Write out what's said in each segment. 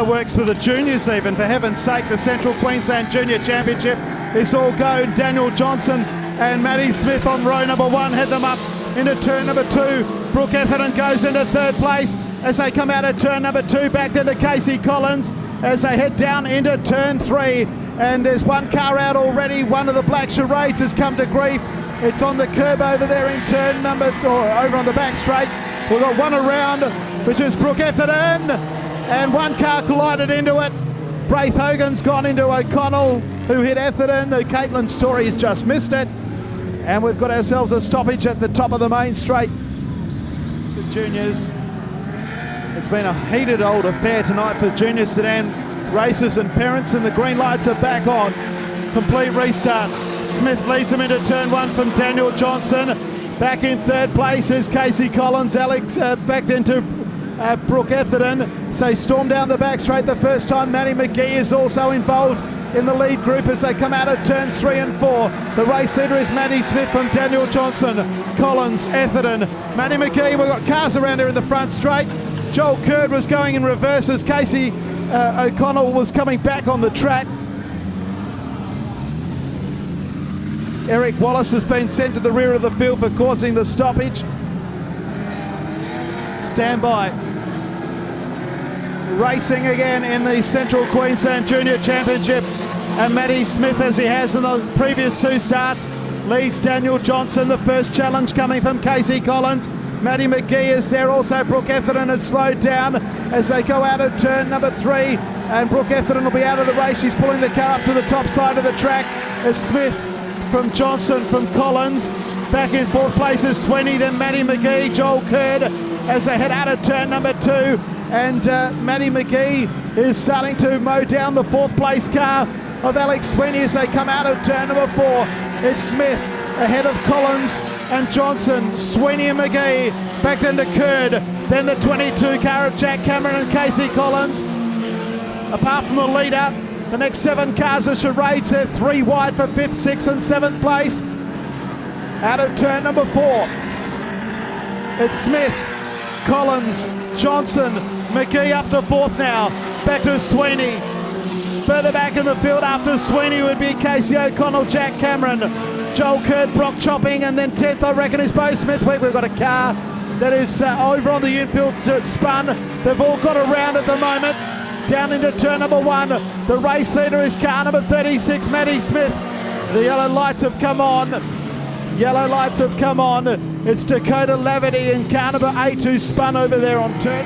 fireworks for the juniors even, for heaven's sake. The Central Queensland Junior Championship is all go. Daniel Johnson and Maddie Smith on row number 1 head them up into turn number 2. Brooke Etherton goes into 3rd place as they come out of turn number 2, back into Casey Collins as they head down into turn 3. And there's one car out already. One of the black charades has come to grief. It's on the curb over there in turn number, or over on the back straight. We've got one around, which is Brooke Etherton, and one car collided into it. Braith Hogan's gone into O'Connell, who hit Etherton. Caitlin Story has just missed it. And we've got ourselves a stoppage at the top of the main straight. The juniors. It's been a heated old affair tonight for junior sedan racers and parents, and the green lights are back on. Complete restart. Smith leads him into turn 1 from Daniel Johnson. Back in 3rd place is Casey Collins. Alex backed into Brooke Etherton. So storm down the back straight the first time. Maddie McGee is also involved in the lead group as they come out of turns 3 and 4. The race leader is Maddie Smith from Daniel Johnson. Collins, Etherton, Maddie McGee. We've got cars around here in the front straight. Joel Curd was going in reverse as Casey O'Connell was coming back on the track. Eric Wallace has been sent to the rear of the field for causing the stoppage. Stand by. Racing again in the Central Queensland Junior Championship, and Maddie Smith, as he has in those previous 2 starts, leads Daniel Johnson. The first challenge coming from Casey Collins. Maddie McGee is there also. Brooke Etherton has slowed down as they go out of turn number 3, and Brooke Etherton will be out of the race. She's pulling the car up to the top side of the track as Smith from Johnson from Collins. Back in 4th place is Sweeney, then Maddie McGee, Joel Curd as they head out of turn number 2. And Maddie McGee is starting to mow down the 4th place car of Alex Sweeney as they come out of turn number 4. It's Smith ahead of Collins and Johnson, Sweeney and McGee. Back then to Curd, then the 22 car of Jack Cameron and Casey Collins. Apart from the leader, the next 7 cars are charades. They're 3 wide for 5th, 6th and 7th place. Out of turn number 4, it's Smith, Collins, Johnson, McGee up to 4th now. Back to Sweeney. Further back in the field after Sweeney would be Casey O'Connell, Jack Cameron, Joel Curd, Brock Chopping, and then 10th I reckon is Bo Smithwick. We've got a car that is over on the infield spun. They've all got around at the moment. Down into turn number 1. The race leader is car number 36, Maddie Smith. The yellow lights have come on. Yellow lights have come on. It's Dakota Laverty in car number 8 who spun over there on turn.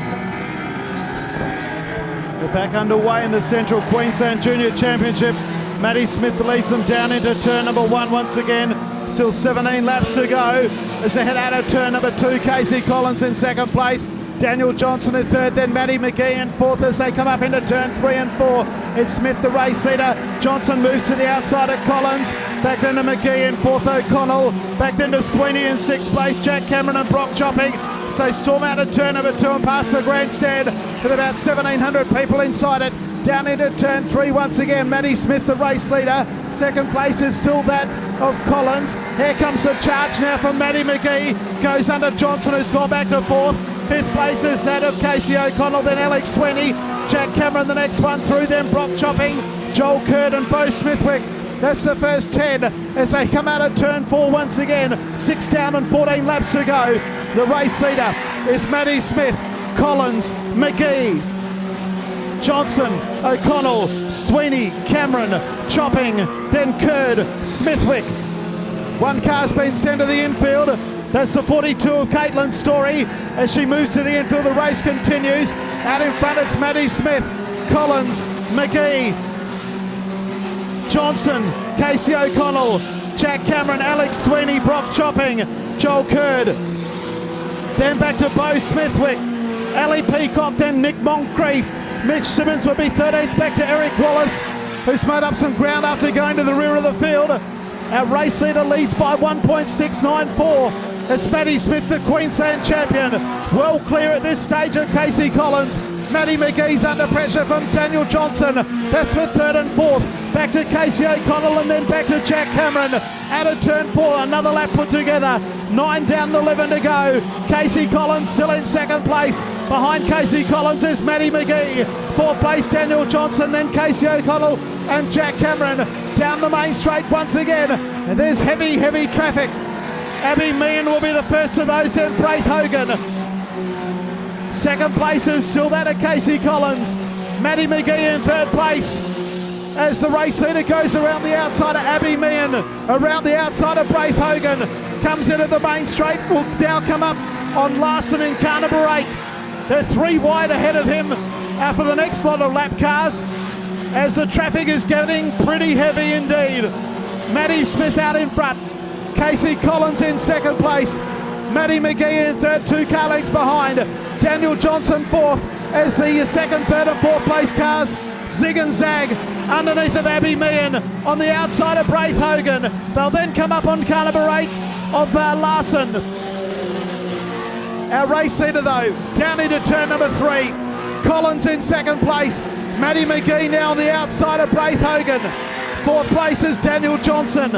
We're back underway in the Central Queensland Junior Championship. Maddie Smith leads them down into turn number 1 once again. Still 17 laps to go as they head out of turn number 2. Casey Collins in 2nd place. Daniel Johnson in 3rd, then Maddie McGee in 4th as they come up into turn 3 and 4. It's Smith, the race leader. Johnson moves to the outside of Collins. Back then to McGee in 4th, O'Connell. Back then to Sweeney in 6th place. Jack Cameron and Brock Chopping. So storm out of turn number 2 and past the grandstand with about 1,700 people inside it. Down into turn 3 once again. Maddie Smith, the race leader. 2nd place is still that of Collins. Here comes the charge now from Maddie McGee. Goes under Johnson, who's gone back to 4th. 5th place is that of Casey O'Connell, then Alex Sweeney. Jack Cameron the next one through, then Brock Chopping, Joel Curd and Bo Smithwick. That's the first 10 as they come out of turn 4 once again. 6 down and 14 laps to go. The race leader is Maddie Smith, Collins, McGee, Johnson, O'Connell, Sweeney, Cameron, Chopping, then Curd, Smithwick. One car's been sent to the infield. That's the 42 of Caitlin Story. As she moves to the infield, the race continues. Out in front, it's Maddie Smith, Collins, McGee, Johnson, Casey O'Connell, Jack Cameron, Alex Sweeney, Brock Chopping, Joel Curd. Then back to Bo Smithwick, Ali Peacock, then Nick Moncrief. Mitch Simmons will be 13th, back to Eric Wallace, who's made up some ground after going to the rear of the field. Our race leader leads by 1.694. It's Maddie Smith, the Queensland champion. Well clear at this stage of Casey Collins. Matty McGee's under pressure from Daniel Johnson. That's for third and fourth. Back to Casey O'Connell and then back to Jack Cameron. Out of turn four, another lap put together. 9 down to 11 to go. Casey Collins still in second place. Behind Casey Collins is Matty McGee. Fourth place, Daniel Johnson, then Casey O'Connell and Jack Cameron. Down the main straight once again. And there's heavy traffic. Abby Meehan will be the first of those, then Braith Hogan. Second place is still that of Casey Collins. Matty McGee in third place as the race leader goes around the outside of Abby Meehan, around the outside of Braith Hogan, comes into the main straight, will now come up on Larson and Carnival 8. They're 3 wide ahead of him for the next lot of lap cars as the traffic is getting pretty heavy indeed. Matty Smith out in front, Casey Collins in second place, Matty McGee in third, 2 car lengths behind. Daniel Johnson fourth as the second, third and fourth place cars zig and zag underneath of Abby Meehan on the outside of Braith Hogan. They'll then come up on Carnival 8 of Larson. Our race leader though, down into turn number 3. Collins in second place. Matty McGee now on the outside of Braith Hogan. Fourth place is Daniel Johnson.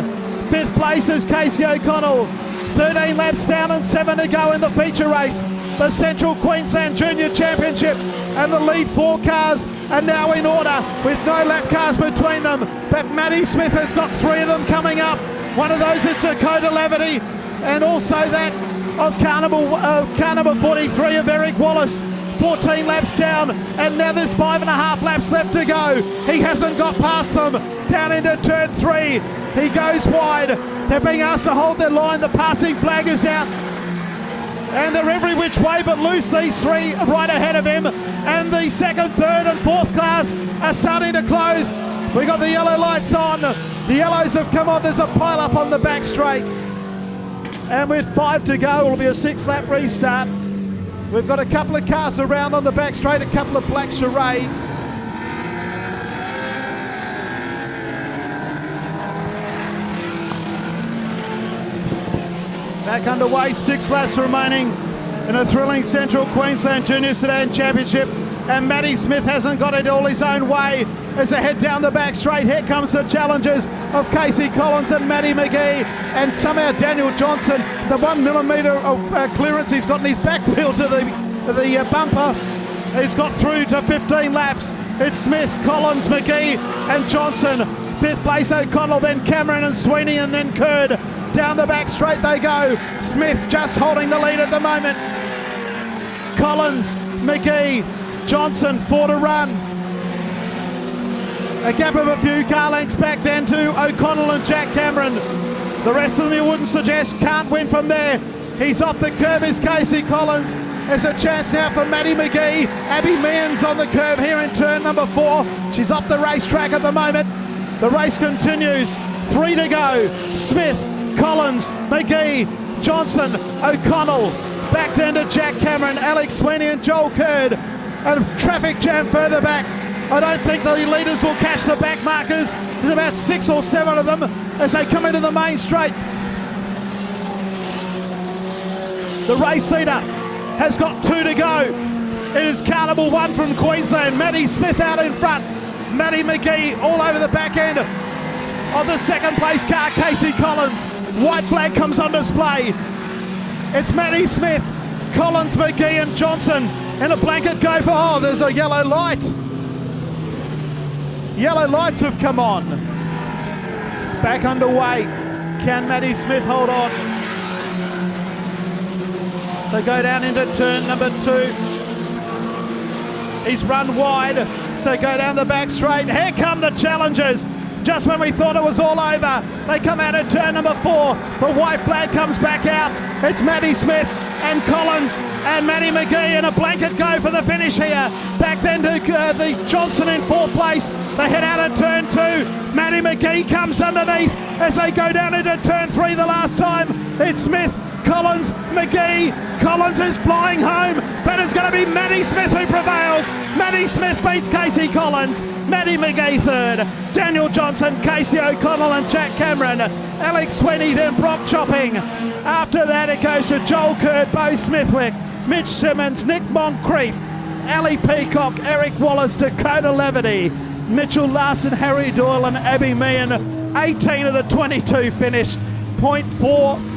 Fifth place is Casey O'Connell. 13 laps down and 7 to go in the feature race. The Central Queensland Junior Championship, and the lead 4 cars are now in order with no lap cars between them. But Matty Smith has got 3 of them coming up. One of those is Dakota Laverty, and also that of Carnival 43 of Eric Wallace. 14 laps down, and now there's 5.5 laps left to go. He hasn't got past them. Down into turn 3, he goes wide. They're being asked to hold their line. The passing flag is out. And they're every which way but loose, these 3 right ahead of him. And the second, third and fourth cars are starting to close. We got the yellow lights on. The yellows have come on. There's a pile up on the back straight. And with 5 to go, it'll be a 6-lap restart. We've got a couple of cars around on the back straight, a couple of black charades. Back underway, 6 laps remaining in a thrilling Central Queensland Junior Sedan Championship. And Matty Smith hasn't got it all his own way as they head down the back straight. Here comes the challenges of Casey Collins and Matty McGee. And somehow Daniel Johnson, the 1 millimetre of clearance he's got in his back wheel to the bumper, he's got through to 15 laps. It's Smith, Collins, McGee and Johnson. 5th place O'Connell, then Cameron and Sweeney, and then Curd. Down the back straight they go. Smith just holding the lead at the moment. Collins, McGee, Johnson, 4 to run. A gap of a few car lengths back then to O'Connell and Jack Cameron. The rest of them you wouldn't suggest can't win from there. He's off the curb is Casey Collins. There's a chance now for Matty McGee. Abby Meehan's on the curb here in turn number 4. She's off the racetrack at the moment. The race continues. 3 to go. Smith, Collins, McGee, Johnson, O'Connell. Back then to Jack Cameron, Alex Sweeney and Joel Curd. A traffic jam further back. I don't think the leaders will catch the back markers. There's about 6 or 7 of them as they come into the main straight. The race leader has got 2 to go. It is Carnival 1 from Queensland. Matty Smith out in front. Matty McGee all over the back end of the second place car, Casey Collins. White flag comes on display. It's Matty Smith, Collins, McGee and Johnson in a blanket go for, oh, there's a yellow light. Yellow lights have come on. Back underway. Can Matty Smith hold on? So go down into turn number 2. He's run wide, so go down the back straight. Here come the challengers. Just when we thought it was all over, they come out at turn number 4. The white flag comes back out. It's Matty Smith and Collins and Matty McGee in a blanket go for the finish here. Back then to the Johnson in 4th place. They head out at turn 2. Matty McGee comes underneath as they go down into turn 3 the last time. It's Smith, Collins, McGee. Collins is flying home, but it's going to be Matty Smith who prevails. Matty Smith beats Casey Collins. Matty McGee 3rd. Daniel Johnson, Casey O'Connell and Jack Cameron. Alex Sweeney, then Brock Chopping. After that it goes to Joel Curd, Bo Smithwick, Mitch Simmons, Nick Moncrief, Ali Peacock, Eric Wallace, Dakota Levity, Mitchell Larson, Harry Doyle and Abby Meehan. 18 of the 22 finished. 0.4